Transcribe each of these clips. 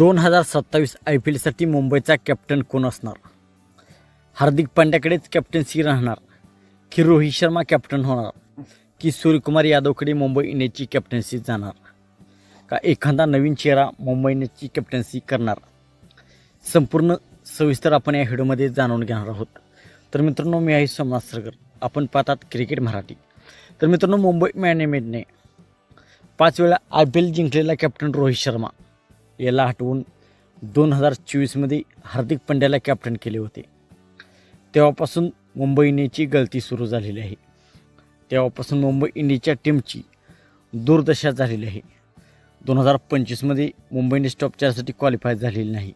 2027 IPLसाठी मुंबईचा कॅप्टन कोण असणार? हार्दिक पांड्याकडेच कॅप्टन्सी राहणार की रोहित शर्मा कॅप्टन होणार की सूर्यकुमार यादवकडे मुंबई इंडियन्सची कॅप्टन्सी जाणार का एखादा नवीन चेहरा मुंबई इंडियन्सची कॅप्टन्सी करणार? संपूर्ण सविस्तर आपण या व्हिडिओमध्ये जाणून घेणार आहोत. तर मित्रांनो, मी आहे सोमनाथ सरगर, आपण पाहतात क्रिकेट मराठी. तर मित्रांनो, मुंबई मॅनेजमेंटने 5 वेळा IPL जिंकलेला कॅप्टन रोहित शर्मा याला हटवून 2024मध्ये हार्दिक पांड्याला कॅप्टन केले होते. तेव्हापासून मुंबई इंडियन्सची गळती सुरू झालेली आहे. तेव्हापासून मुंबई इंडियन्सच्या टीमची दुर्दशा झालेली आहे. 2025मध्ये मुंबई इंडियन्स टॉप 4साठी क्वालिफाय झालेली नाही.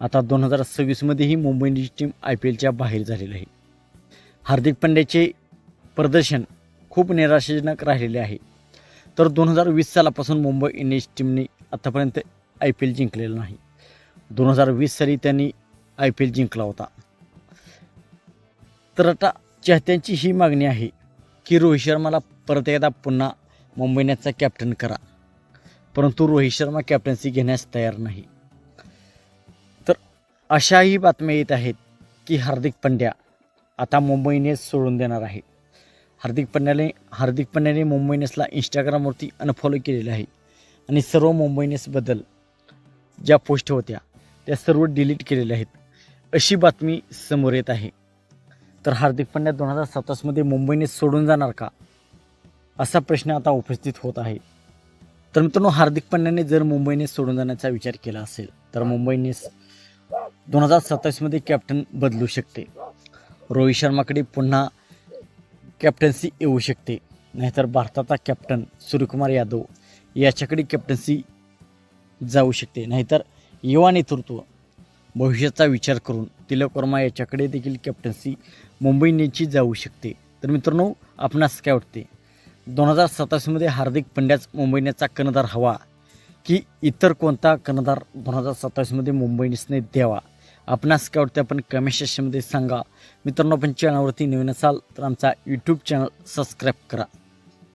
आता 2026मध्येही मुंबई इंडियन्स टीम IPLच्या बाहेर झालेली आहे. हार्दिक पांड्याचे प्रदर्शन खूप निराशाजनक राहिलेले आहे. तर 2020 सालापासून मुंबई इंडियन्स टीमने आतापर्यंत IPL जिंकलेलं नाही. 2020 साली त्यांनी IPL जिंकला होता. तर आता चाहत्यांची ही मागणी आहे की रोहित शर्माला परत एकदा पुन्हा मुंबई इंडियन्सचा कॅप्टन करा, परंतु रोहित शर्मा कॅप्टन्सी घेण्यास तयार नाही. तर अशाही बातम्या येत आहेत की हार्दिक पांड्या आता मुंबई इंडियन्स सोडून देणार आहे. हार्दिक पांड्याने मुंबई इंडियन्सला इंस्टाग्रामवरती अनफॉलो केलेलं आहे आणि सर्व मुंबई इंडियन्सबद्दल ज्या पोस्ट होत्या त्या सर्व डिलीट केलेल्या आहेत, अशी बातमी समोर येत आहे. तर हार्दिक पांड्या 2027मध्ये मुंबई इंडियन्स सोडून जाणार का, असा प्रश्न आता उपस्थित होत आहे. तर मित्रांनो, हार्दिक पांड्याने जर मुंबई इंडियन्स सोडून जाण्याचा विचार केला असेल तर मुंबई इंडियन्स 2027मध्ये कॅप्टन बदलू शकते. रोहित शर्माकडे पुन्हा कॅप्टन्सी येऊ शकते, नाहीतर भारताचा कॅप्टन सूर्यकुमार यादव याच्याकडे कॅप्टन्सी जाऊ शकते. नाहीतर युवा नेतृत्व भविष्याचा विचार करून तिलक वर्मा याच्याकडे देखील कॅप्टन्सी मुंबई इंडियन्सची जाऊ शकते. तर मित्रांनो, आपणास काय वाटते, 2027मध्ये हार्दिक पांड्याच मुंबई इंडियन्सचा कर्णधार हवा की इतर कोणता कर्णधार 2027मध्ये मुंबई इंडियन्सने द्यावा? आपणास काय वाटते, आपण कमेंट सेक्शनमध्ये सांगा. मित्रांनो, आपण चॅनलवरती नवीन असाल तर आमचा यूट्यूब चॅनल सबस्क्राईब करा.